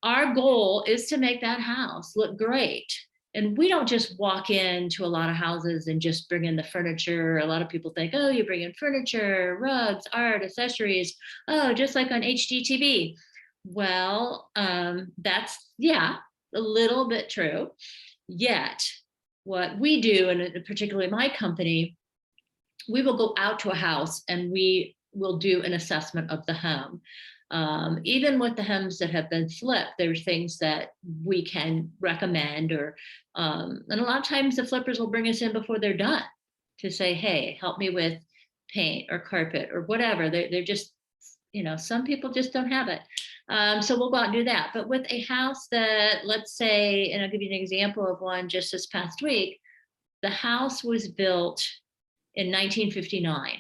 our goal is to make that house look great. And we don't just walk into a lot of houses and just bring in the furniture. A lot of people think, oh, you bring in furniture, rugs, art, accessories. Oh, just like on HGTV. Well, that's, a little bit true. Yet what we do, and particularly my company, we will go out to a house and we will do an assessment of the home. Even with the homes that have been flipped, there's things that we can recommend, and a lot of times the flippers will bring us in before they're done to say, hey, help me with paint or carpet or whatever. They're just, some people just don't have it. So we'll go out and do that. But with a house that, let's say, and I'll give you an example of one just this past week, The house was built in 1959,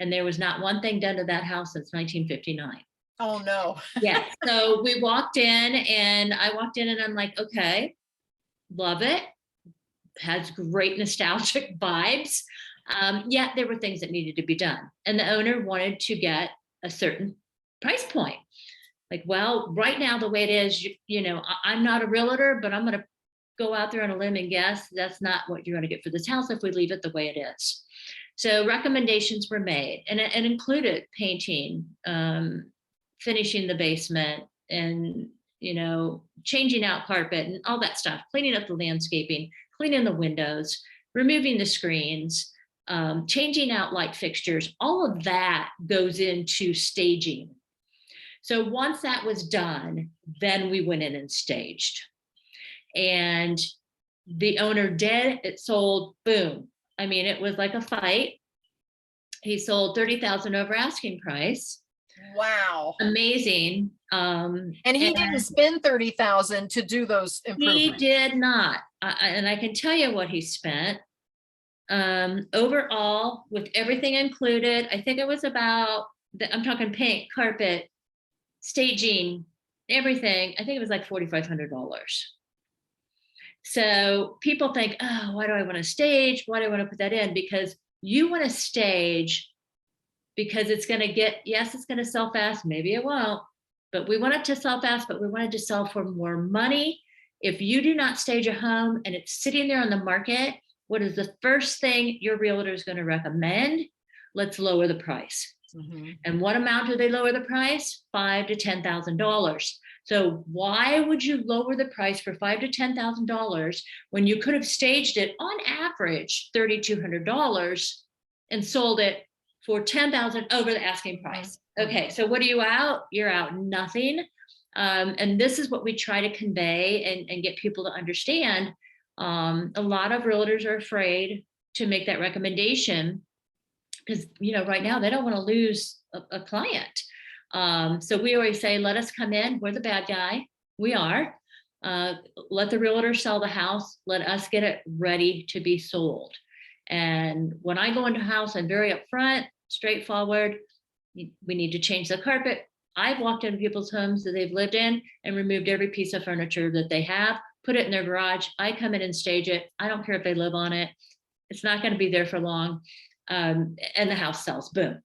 and there was not one thing done to that house since 1959. Oh, no. Yeah, so we walked in, and I walked in and I'm like, okay, love it. Has great nostalgic vibes. Yet there were things that needed to be done. And the owner wanted to get a certain price point. Like, well, right now, the way it is, I'm not a realtor, but I'm going to go out there on a limb and guess that's not what you're going to get for this house if we leave it the way it is. So recommendations were made, and it included painting, finishing the basement, and changing out carpet and all that stuff, cleaning up the landscaping, cleaning the windows, removing the screens, changing out light fixtures. All of that goes into staging. So once that was done, then we went in and staged. And the owner did, it sold, boom. I mean, it was like a fight. He sold 30,000 over asking price. Wow. Amazing. And he didn't spend 30,000 to do those He improvements. did not. And I can tell you what he spent. Overall, with everything included, I think it was about, I'm talking paint, carpet, staging, everything. I think it was like $4,500. So people think, oh, why do I want to stage? Why do I want to put that in? Because you want to stage because it's going to get, yes, it's going to sell fast. Maybe it won't, but we want it to sell fast, but we want it to sell for more money. If you do not stage a home and it's sitting there on the market, what is the first thing your realtor is going to recommend? Let's lower the price. Mm-hmm. And what amount do they lower the price? $5,000 to $10,000. So why would you lower the price for $5,000 to $10,000 when you could have staged it on average $3,200 and sold it for $10,000 over the asking price? Okay, so what are you out? You're out nothing. And this is what we try to convey and get people to understand. A lot of realtors are afraid to make that recommendation because right now they don't want to lose a client. So we always say, let us come in. We're the bad guy. We are. Let the realtor sell the house. Let us get it ready to be sold. And when I go into a house, I'm very upfront, straightforward. We need to change the carpet. I've walked into people's homes that they've lived in and removed every piece of furniture that they have, put it in their garage. I come in and stage it. I don't care if they live on it. It's not going to be there for long. And the house sells, boom.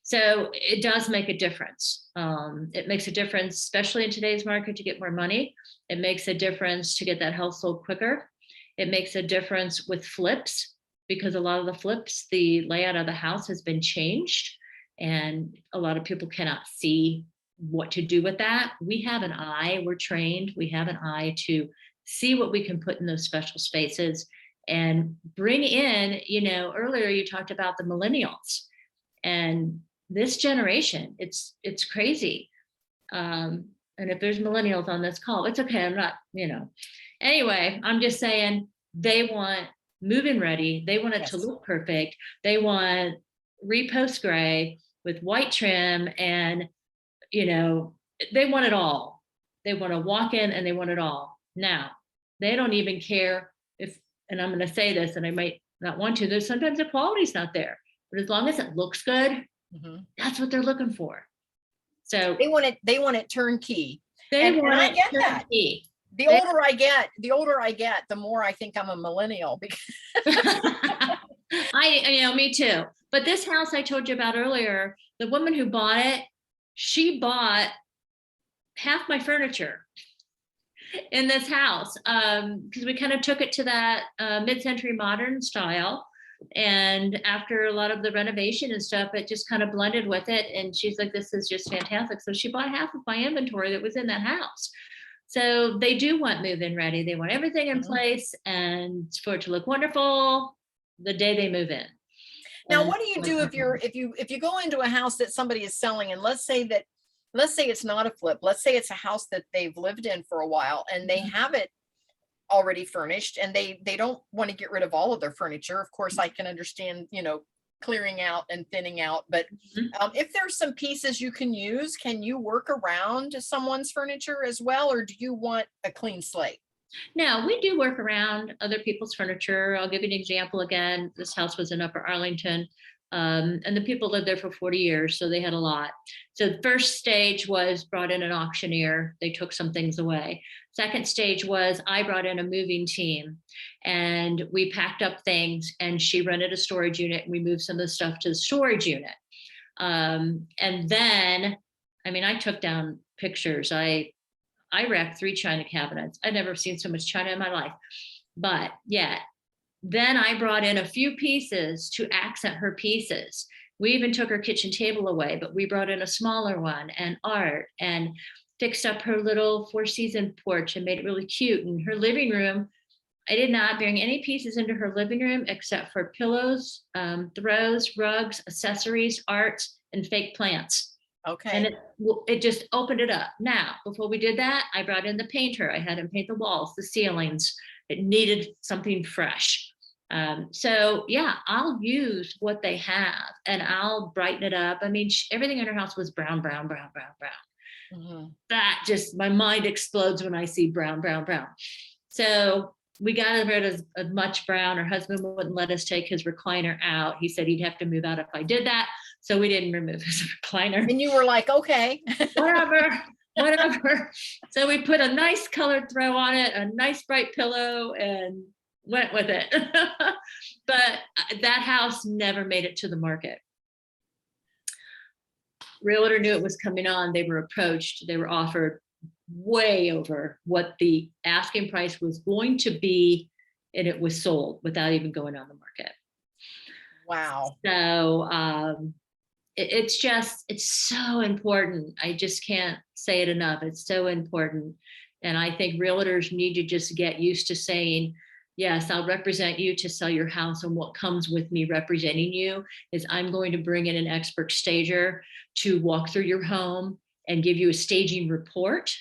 So it does make a difference. It makes a difference, especially in today's market, to get more money. It makes a difference to get that house sold quicker. It makes a difference with flips, because a lot of the flips, the layout of the house has been changed and a lot of people cannot see what to do with that. We have an eye, we're trained, we have an eye to see what we can put in those special spaces and bring in, earlier you talked about the millennials and this generation, it's crazy. And if there's millennials on this call, it's okay. I'm not, anyway, I'm just saying they want move-in ready. They want it to look perfect. They want repost gray with white trim and, they want it all. They want to walk in and they want it all. Now, they don't even care if, and I'm going to say this and I might not want to, there's sometimes the quality's not there, but as long as it looks good, that's what they're looking for. So They want it turnkey. they And want I it get that. turnkey. The older I get, the more I think I'm a millennial because Me too. But this house I told you about earlier, the woman who bought it, she bought half my furniture in this house because we kind of took it to that mid-century modern style. And after a lot of the renovation and stuff, it just kind of blended with it. And she's like, this is just fantastic. So she bought half of my inventory that was in that house. So they do want move-in ready. They want everything in place and for it to look wonderful the day they move in. now what do you do if you go into a house that somebody is selling and let's say it's not a flip, let's say it's a house that they've lived in for a while and they have it already furnished and they don't want to get rid of all of their furniture. Of course, I can understand, clearing out and thinning out, but if there's some pieces you can use, can you work around someone's furniture as well, or do you want a clean slate? No, we do work around other people's furniture. I'll give you an example again. This house was in Upper Arlington, and the people lived there for 40 years, so they had a lot. So the first stage was brought in an auctioneer. They took some things away. Second stage was I brought in a moving team, and we packed up things, and she rented a storage unit, and we moved some of the stuff to the storage unit. And then, I mean, I took down pictures. I racked 3 china cabinets. I'd never seen so much china in my life. But yeah, then I brought in a few pieces to accent her pieces. We even took her kitchen table away, but we brought in a smaller one and art and fixed up her little 4-season porch and made it really cute. And her living room, I did not bring any pieces into her living room except for pillows, throws, rugs, accessories, art, and fake plants. Okay. And it just opened it up. Now, before we did that, I brought in the painter. I had him paint the walls, the ceilings. It needed something fresh. So yeah, I'll use what they have and I'll brighten it up. I mean, everything in her house was brown, brown, brown, brown, brown. Mhm. That just, my mind explodes when I see brown, brown, brown. So we got rid of as much brown. Her husband wouldn't let us take his recliner out. He said he'd have to move out if I did that. So we didn't remove his recliner. And you were like, okay. Whatever, whatever. So we put a nice colored throw on it, a nice bright pillow, and went with it. But that house never made it to the market. Realtor knew it was coming on. They were approached. They were offered way over what the asking price was going to be, and it was sold without even going on the market. Wow. So it's so important. I just can't say it enough. It's so important. And I think realtors need to just get used to saying, yes, I'll represent you to sell your house. And what comes with me representing you is I'm going to bring in an expert stager to walk through your home and give you a staging report,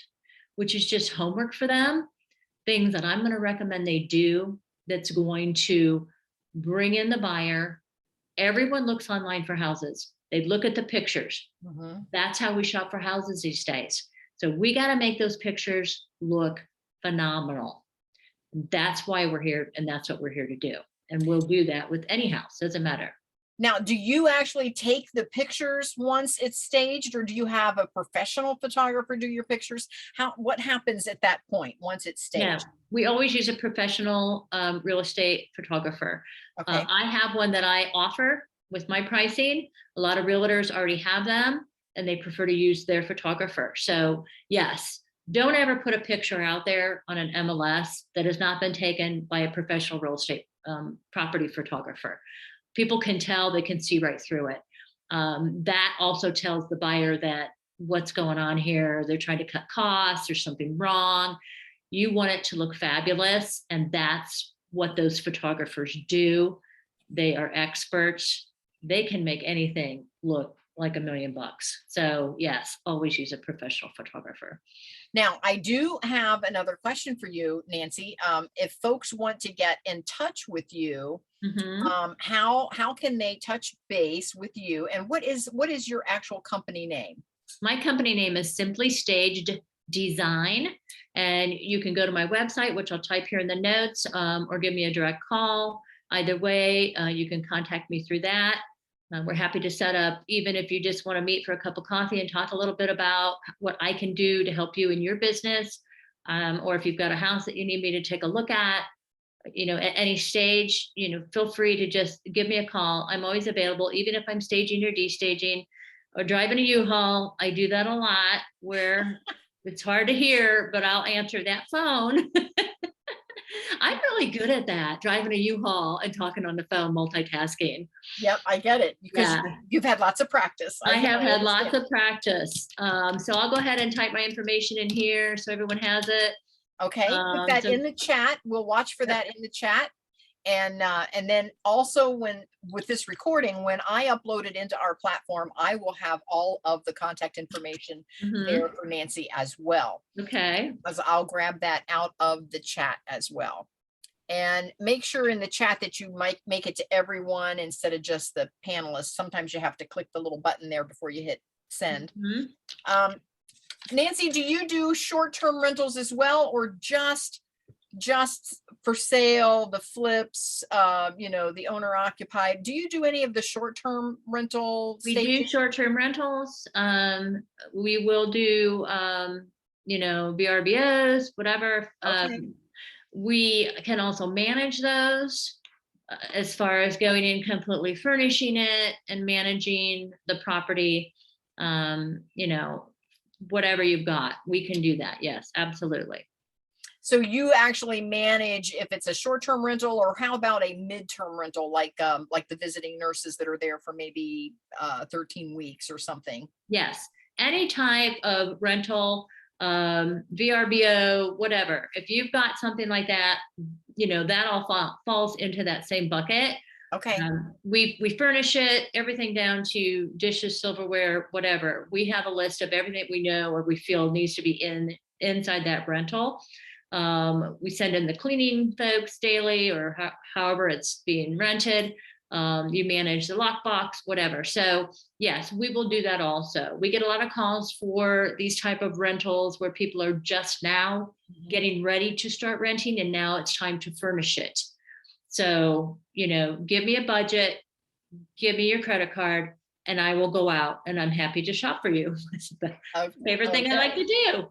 which is just homework for them. Things that I'm going to recommend they do that's going to bring in the buyer. Everyone looks online for houses. They look at the pictures. Mhm. That's how we shop for houses these days. So we got to make those pictures look phenomenal. That's why we're here, and that's what we're here to do. And we'll do that with any house, doesn't matter. Now, do you actually take the pictures once it's staged, or do you have a professional photographer do your pictures? What happens at that point once it's Yeah, staged? we always use a professional real estate photographer. Okay. I have one that I offer with my pricing. A lot of realtors already have them and they prefer to use their photographer. So yes, don't ever put a picture out there on an MLS that has not been taken by a professional real estate property photographer. People can tell, they can see right through it. That also tells the buyer that what's going on here. They're trying to cut costs, there's something wrong. You want it to look fabulous. And that's what those photographers do. They are experts. They can make anything look like $1 million. So yes, always use a professional photographer. Now, I do have another question for you, Nancy. If folks want to get in touch with you, how can they touch base with you? And what is your actual company name? My company name is Simply Staged Design. And you can go to my website, which I'll type here in the notes, or give me a direct call. Either way, you can contact me through that. We're happy to set up, even if you just want to meet for a cup of coffee and talk a little bit about what I can do to help you in your business. Or if you've got a house that you need me to take a look at, at any stage, feel free to just give me a call. I'm always available, even if I'm staging or destaging or driving a U-Haul. I do that a lot where it's hard to hear, but I'll answer that phone. I'm really good at that, driving a U-Haul and talking on the phone, multitasking. Yep, I get it, because you've had lots of practice. I have had lots of practice. So I'll go ahead and type my information in here so everyone has it. Okay, put that in the chat. We'll watch for that in the chat. And then also with this recording, when I upload it into our platform, I will have all of the contact information there for Nancy as well. Okay. Because I'll grab that out of the chat as well. And make sure in the chat that you might make it to everyone instead of just the panelists. Sometimes you have to click the little button there before you hit send. Nancy, do you do short-term rentals as well, or just just for sale, the flips, the owner occupied. Do you do any of the short-term rental We do staging? short-term rentals. We will do, VRBOs, whatever. Okay. We can also manage those as far as going in, completely furnishing it and managing the property. Whatever you've got, we can do that. Yes, absolutely. So you actually manage if it's a short-term rental, or how about a mid-term rental, like the visiting nurses that are there for maybe 13 weeks or something? Yes, any type of rental, VRBO, whatever. If you've got something like that, that all falls into that same bucket. Okay. We furnish it, everything down to dishes, silverware, whatever. We have a list of everything we know or we feel needs to be inside that rental. We send in the cleaning folks daily, or however it's being rented. You manage the lockbox, whatever. So yes, we will do that also. We get a lot of calls for these type of rentals where people are just now getting ready to start renting, and now it's time to furnish it. So, give me a budget, give me your credit card, and I will go out and I'm happy to shop for you. It's the favorite thing I like to do.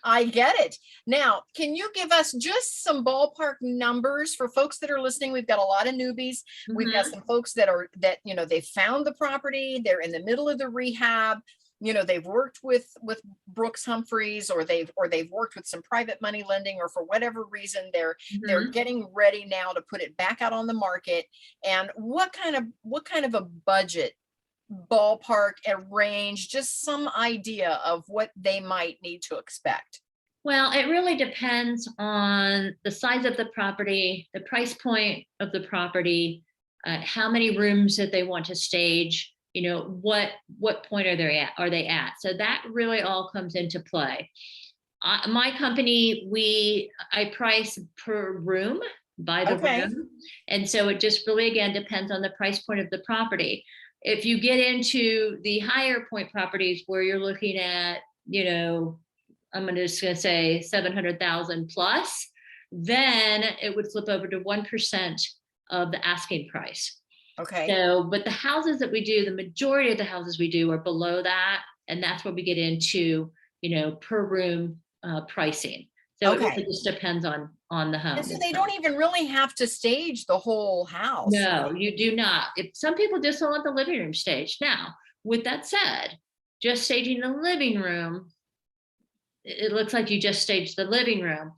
I get it. Now, can you give us just some ballpark numbers for folks that are listening? We've got a lot of newbies. We've got some folks that they found the property, they're in the middle of the rehab. They've worked with Brooks Humphreys, or they've worked with some private money lending, or for whatever reason, they're getting ready now to put it back out on the market. And what kind of a budget, ballpark, a range, just some idea of what they might need to expect? Well, it really depends on the size of the property, the price point of the property, how many rooms that they want to stage, what point are they at? So that really all comes into play. My company, I price per room, by the room. And so it just really, again, depends on the price point of the property. If you get into the higher point properties where you're looking at, I'm just going to say 700,000 plus, then it would flip over to 1% of the asking price. Okay. So, but the houses that we do, the majority of the houses we do are below that. And that's where we get into, per room pricing. So it really just depends on the home. And so they don't even really have to stage the whole house. No, you do not. If some people just don't want the living room staged. Now, with that said, just staging the living room, it looks like you just staged the living room.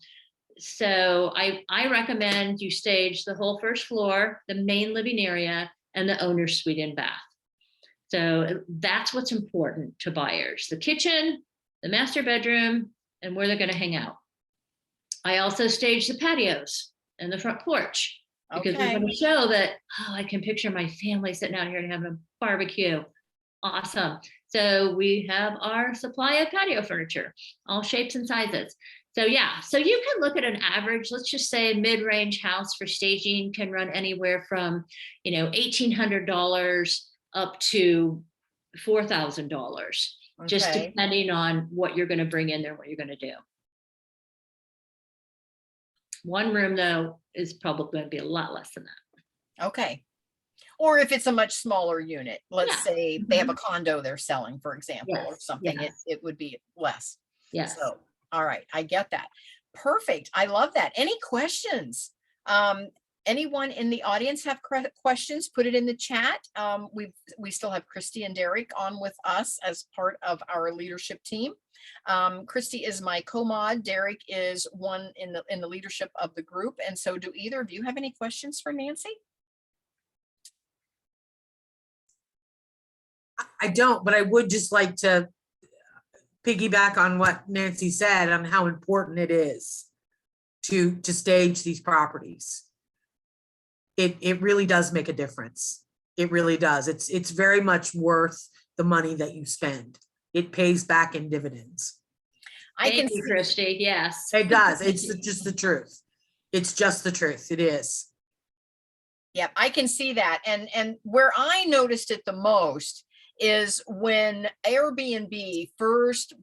So I recommend you stage the whole first floor, the main living area, and the owner's suite and bath. So that's what's important to buyers: the kitchen, the master bedroom, and where they're going to hang out. I also stage the patios and the front porch, because we want to show that, I can picture my family sitting out here and having a barbecue. Awesome. So we have our supply of patio furniture, all shapes and sizes. So yeah, so you can look at an average, let's just say a mid-range house for staging can run anywhere from, $1,800 up to $4,000, just depending on what you're going to bring in there, what you're going to do. One room, though, is probably going to be a lot less than that. Okay. Or if it's a much smaller unit, let's say they have a condo they're selling, for example, or something, it would be less. Yes. So, all right, I get that. Perfect. I love that. Any questions? Anyone in the audience have questions? Put it in the chat. We still have Christy and Derek on with us as part of our leadership team. Christy is my co-mod. Derek is one in the leadership of the group. And so, do either of you have any questions for Nancy? I don't, but I would just like to piggyback on what Nancy said on how important it is to stage these properties. It really does make a difference. It really does. It's very much worth the money that you spend. It pays back in dividends. Thank you, Christy. Yes. It does. It's just the truth. It's just the truth. It is. Yeah, I can see that. And where I noticed it the most is when Airbnb first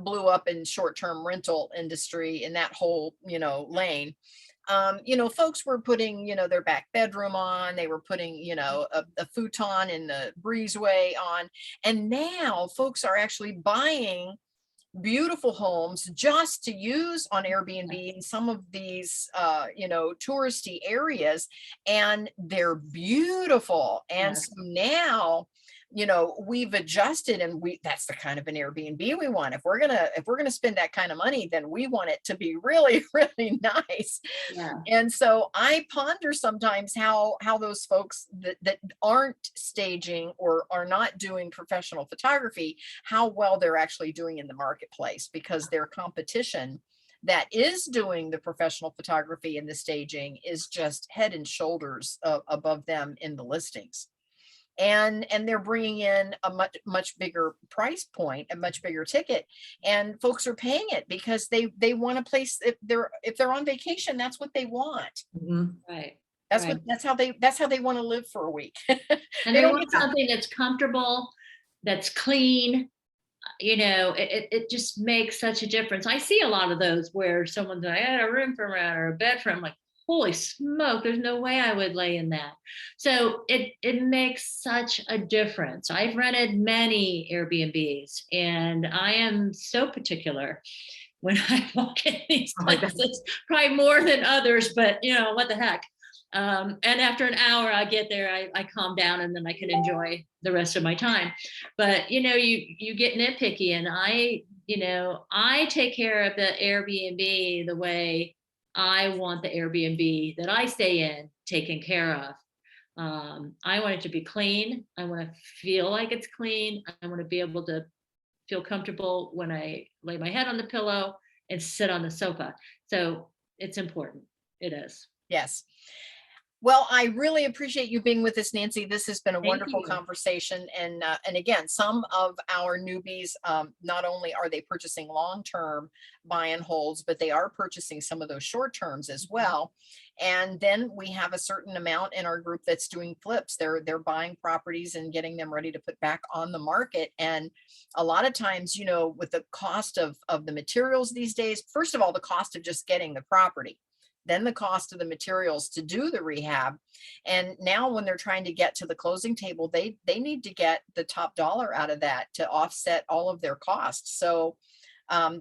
blew up in short-term rental industry in that whole, lane. Folks were putting, their back bedroom on, they were putting, a futon in the breezeway on. And now folks are actually buying beautiful homes just to use on Airbnb in some of these, touristy areas, and they're beautiful. And Yes. so now, we've adjusted, and that's the kind of an Airbnb we want. If we're gonna spend that kind of money, then we want it to be really, really nice. Yeah. And so I ponder sometimes how those folks that aren't staging or are not doing professional photography, how well they're actually doing in the marketplace, because their competition that is doing the professional photography and the staging is just head and shoulders above them in the listings. And they're bringing in a much bigger price point, a much bigger ticket, and folks are paying it because they want a place. If they're on vacation, that's what they want. Mhm. Right. That's Right. that's how they want to live for a week. And They they don't want get- something that's comfortable, that's clean. It just makes such a difference. I see a lot of those where someone's like, I had a room for rent or a bed for, I'm like, holy smoke, there's no way I would lay in that. So it makes such a difference. I've rented many Airbnbs, and I am so particular when I walk in these Oh my God. places, probably more than others, but what the heck. And after an hour, I get there, I calm down, and then I can enjoy the rest of my time. But you get nitpicky, and I take care of the Airbnb the way I want the Airbnb that I stay in taken care of. I want it to be clean. I want to feel like it's clean. I want to be able to feel comfortable when I lay my head on the pillow and sit on the sofa. So it's important. It is. Yes. Well, I really appreciate you being with us, Nancy. This has been a Thank wonderful you. conversation. And again, some of our newbies, not only are they purchasing long-term buy and holds, but they are purchasing some of those short terms as well. And then we have a certain amount in our group that's doing flips. They're buying properties and getting them ready to put back on the market. And a lot of times, with the cost of the materials these days, first of all, the cost of just getting the property, then the cost of the materials to do the rehab. And now when they're trying to get to the closing table, they need to get the top dollar out of that to offset all of their costs. So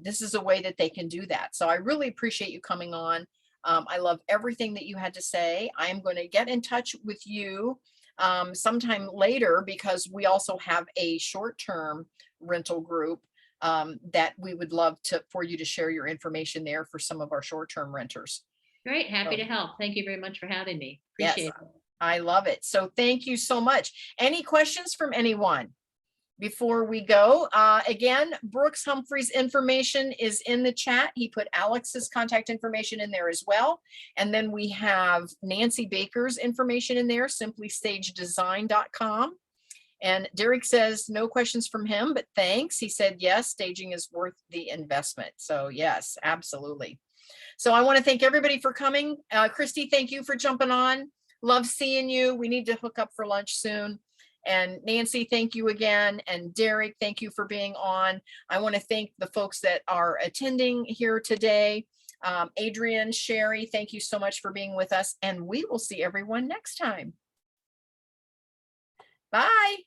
this is a way that they can do that. So I really appreciate you coming on. I love everything that you had to say. I am going to get in touch with you sometime later, because we also have a short-term rental group that we would love for you to share your information there for some of our short-term renters. Great. Happy So- to help. Thank you very much for having me. Yes. Appreciate it. I love it. So thank you so much. Any questions from anyone before we go? Again, Brooks Humphreys' information is in the chat. He put Alex's contact information in there as well. And then we have Nancy Baker's information in there, simplystagedesign.com. And Derek says no questions from him, but thanks. He said, yes, staging is worth the investment. So yes, absolutely. So I want to thank everybody for coming. Christy, thank you for jumping on. Love seeing you. We need to hook up for lunch soon. And Nancy, thank you again. And Derek, thank you for being on. I want to thank the folks that are attending here today. Adrian, Sherry, thank you so much for being with us. And we will see everyone next time. Bye.